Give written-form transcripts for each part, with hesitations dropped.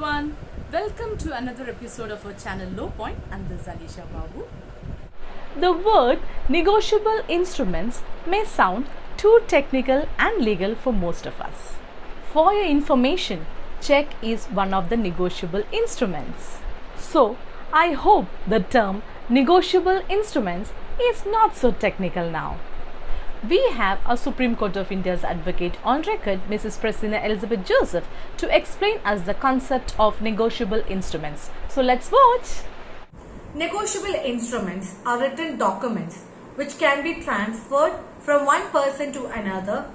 everyone, welcome to another episode of our channel Low Point, and this is Alisha Babu. The word negotiable instruments may sound too technical and legal for most of us. For your information, cheque is one of the negotiable instruments. So, I hope the term negotiable instruments is not so technical now. We have a Supreme Court of India's advocate on record, Mrs. Praseena Elizabeth Joseph, to explain us the concept of negotiable instruments. So let's watch. Negotiable instruments are written documents which can be transferred from one person to another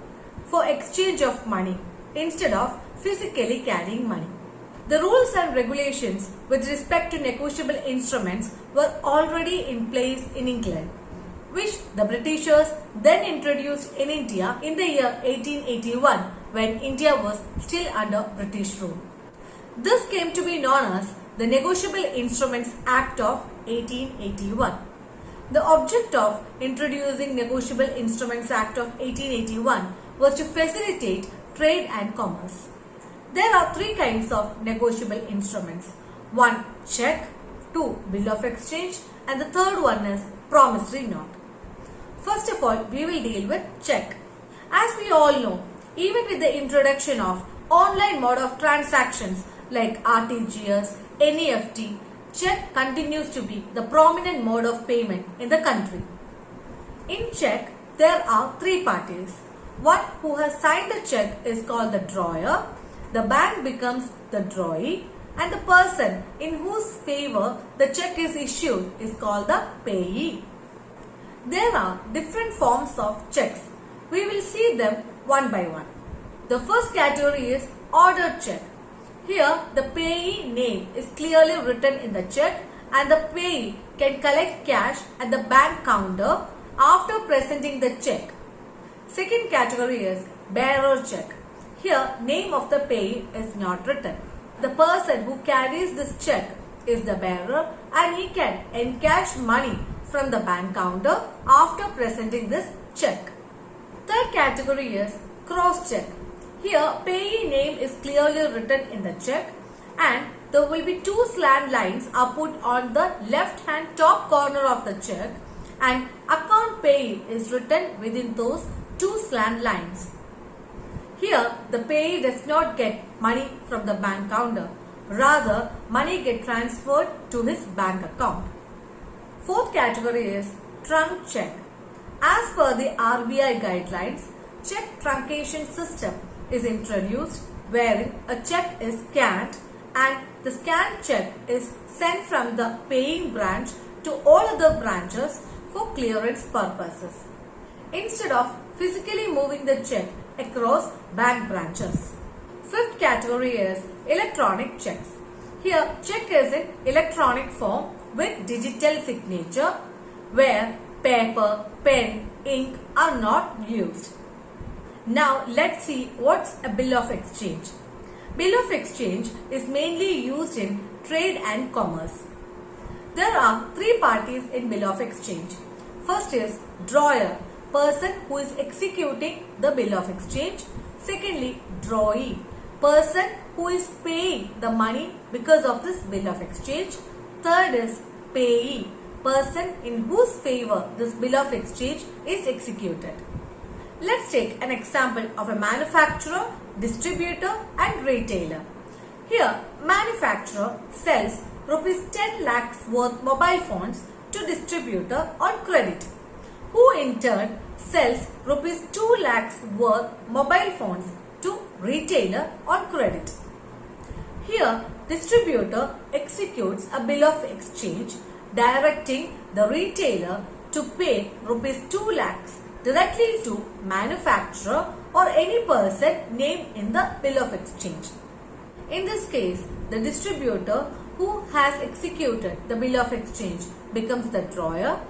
for exchange of money instead of physically carrying money. The rules and regulations with respect to negotiable instruments were already in place in England, which the Britishers then introduced in India in the year 1881 when India was still under British rule. This came to be known as the Negotiable Instruments Act of 1881. The object of introducing Negotiable Instruments Act of 1881 was to facilitate trade and commerce. There are three kinds of negotiable instruments. One, cheque; two, bill of exchange; and the third one is promissory note. First of all, we will deal with cheque. As we all know, even with the introduction of online mode of transactions like RTGS, NEFT, cheque continues to be the prominent mode of payment in the country. In cheque, there are three parties. One who has signed the cheque is called the drawer, the bank becomes the drawee, and the person in whose favor the cheque is issued is called the payee. There are different forms of cheques. We will see them one by one. The first category is ordered cheque. Here, the payee name is clearly written in the cheque and the payee can collect cash at the bank counter after presenting the cheque. Second category is bearer cheque. Here, name of the payee is not written. The person who carries this cheque is the bearer and he can encash money from the bank counter after presenting this cheque. Third category is cross cheque. Here, payee name is clearly written in the cheque and there will be two slant lines are put on the left hand top corner of the cheque and account payee is written within those two slant lines. Here, the payee does not get money from the bank counter. Rather, money gets transferred to his bank account. Fourth category is trunk cheque. As per the RBI guidelines, cheque truncation system is introduced wherein a cheque is scanned and the scanned cheque is sent from the paying branch to all other branches for clearance purposes instead of physically moving the cheque across bank branches. Fifth category is electronic cheques. Here, cheque is in electronic form with digital signature where paper, pen, ink are not used. Now let's see what's a bill of exchange. Bill of exchange is mainly used in trade and commerce. There are three parties in bill of exchange. First is drawer, person who is executing the bill of exchange. Secondly, drawee, person who is paying the money because of this bill of exchange. Third is payee, person in whose favor this bill of exchange is executed. Let's take an example of a manufacturer, distributor and retailer. Here, manufacturer sells rupees 10 lakhs worth mobile phones to distributor on credit, who in turn sells rupees 2 lakhs worth mobile phones to retailer on credit. Here, distributor executes a bill of exchange directing the retailer to pay rupees 2 lakhs directly to manufacturer or any person named in the bill of exchange. In this case, the distributor who has executed the bill of exchange becomes the drawer.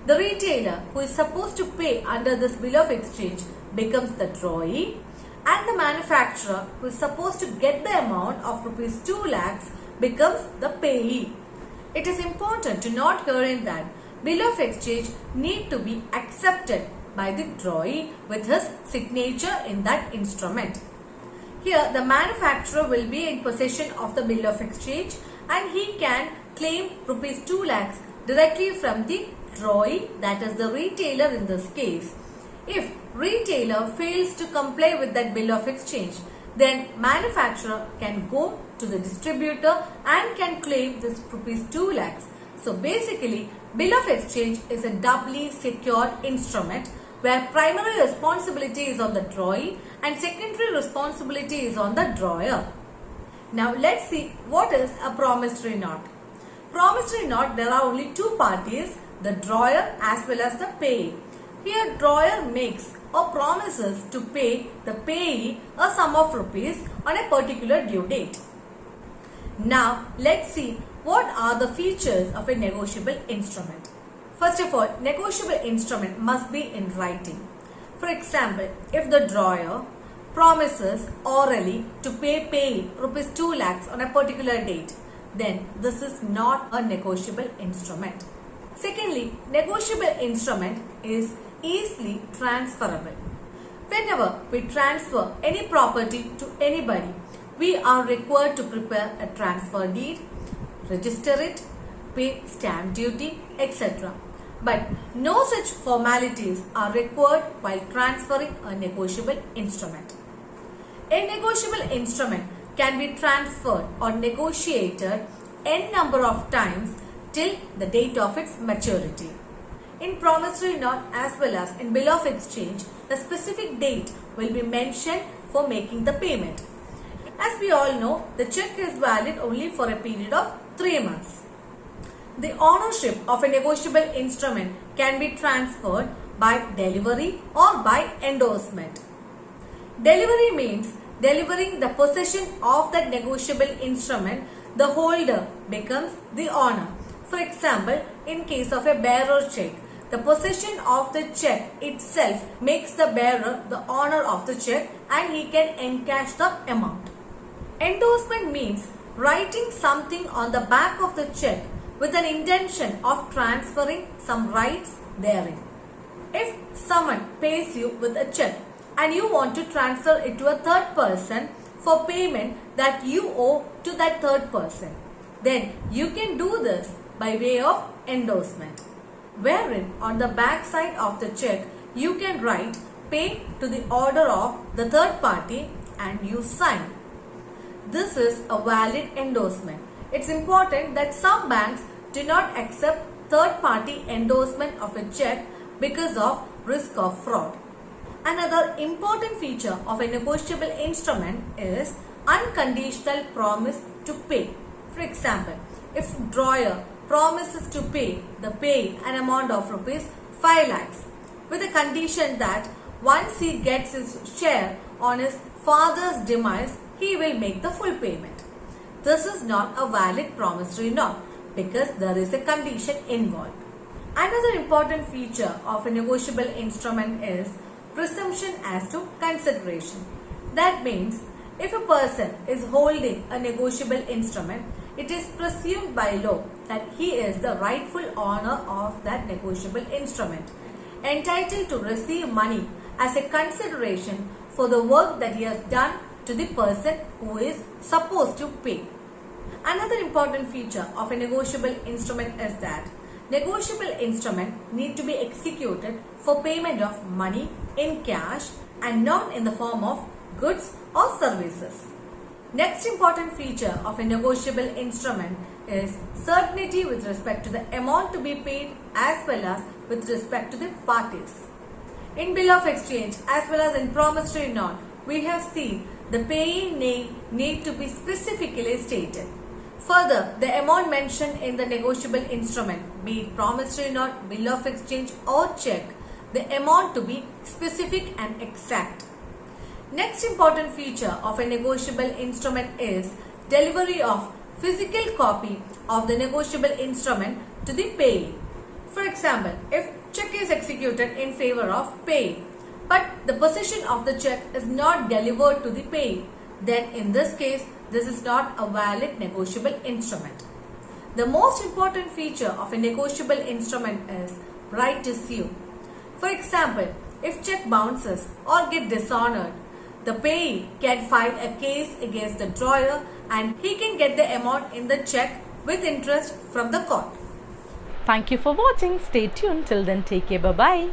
The retailer who is supposed to pay under this bill of exchange becomes the drawee, and the manufacturer who is supposed to get the amount of rupees 2 lakhs becomes the payee. It is important to note herein that bill of exchange need to be accepted by the drawee with his signature in that instrument. Here the manufacturer will be in possession of the bill of exchange and he can claim rupees 2 lakhs directly from the drawee, that is the retailer in this case. If retailer fails to comply with that bill of exchange, then manufacturer can go to the distributor and can claim this rupees 2 lakhs. So basically, bill of exchange is a doubly secured instrument where primary responsibility is on the drawee and secondary responsibility is on the drawer. Now let's see what is a promissory note. Promissory note, there are only two parties, the drawer as well as the payee. Here drawer makes or promises to pay the payee a sum of rupees on a particular due date. Now let's see what are the features of a negotiable instrument. First of all, negotiable instrument must be in writing. For example, if the drawer promises orally to pay payee rupees 2 lakhs on a particular date, then this is not a negotiable instrument. Secondly, negotiable instrument is easily transferable. Whenever we transfer any property to anybody, we are required to prepare a transfer deed, register it, pay stamp duty, etc. But no such formalities are required while transferring a negotiable instrument. A negotiable instrument can be transferred or negotiated n number of times till the date of its maturity. In promissory note as well as in bill of exchange, the specific date will be mentioned for making the payment. As we all know, the cheque is valid only for a period of 3 months. The ownership of a negotiable instrument can be transferred by delivery or by endorsement. Delivery means delivering the possession of that negotiable instrument, the holder becomes the owner. For example, in case of a bearer cheque, the possession of the cheque itself makes the bearer the owner of the cheque and he can encash the amount. Endorsement means writing something on the back of the cheque with an intention of transferring some rights therein. If someone pays you with a cheque and you want to transfer it to a third person for payment that you owe to that third person, then you can do this by way of endorsement, wherein on the back side of the cheque you can write pay to the order of the third party and you sign. This is a valid endorsement. It's important that some banks do not accept third party endorsement of a cheque because of risk of fraud. Another important feature of a negotiable instrument is unconditional promise to pay. For example, if drawer promises to pay the payee an amount of rupees 5 lakhs with a condition that once he gets his share on his father's demise, he will make the full payment. This is not a valid promissory note because there is a condition involved. Another important feature of a negotiable instrument is presumption as to consideration. That means if a person is holding a negotiable instrument, it is presumed by law that he is the rightful owner of that negotiable instrument, entitled to receive money as a consideration for the work that he has done to the person who is supposed to pay. Another important feature of a negotiable instrument is that negotiable instrument need to be executed for payment of money in cash and not in the form of goods or services. Next important feature of a negotiable instrument is certainty with respect to the amount to be paid as well as with respect to the parties. In bill of exchange as well as in promissory note, we have seen the payee name need to be specifically stated. Further, the amount mentioned in the negotiable instrument, be it promissory note, bill of exchange or cheque, the amount to be specific and exact. Next important feature of a negotiable instrument is delivery of physical copy of the negotiable instrument to the payee. For example, if cheque is executed in favor of payee, but the possession of the cheque is not delivered to the payee, then in this case, this is not a valid negotiable instrument. The most important feature of a negotiable instrument is right to sue. For example, if cheque bounces or get dishonored, The payee can file a case against the drawer and he can get the amount in the cheque with interest from the court. Thank you for watching. Stay tuned. Till then, take care. Bye-bye.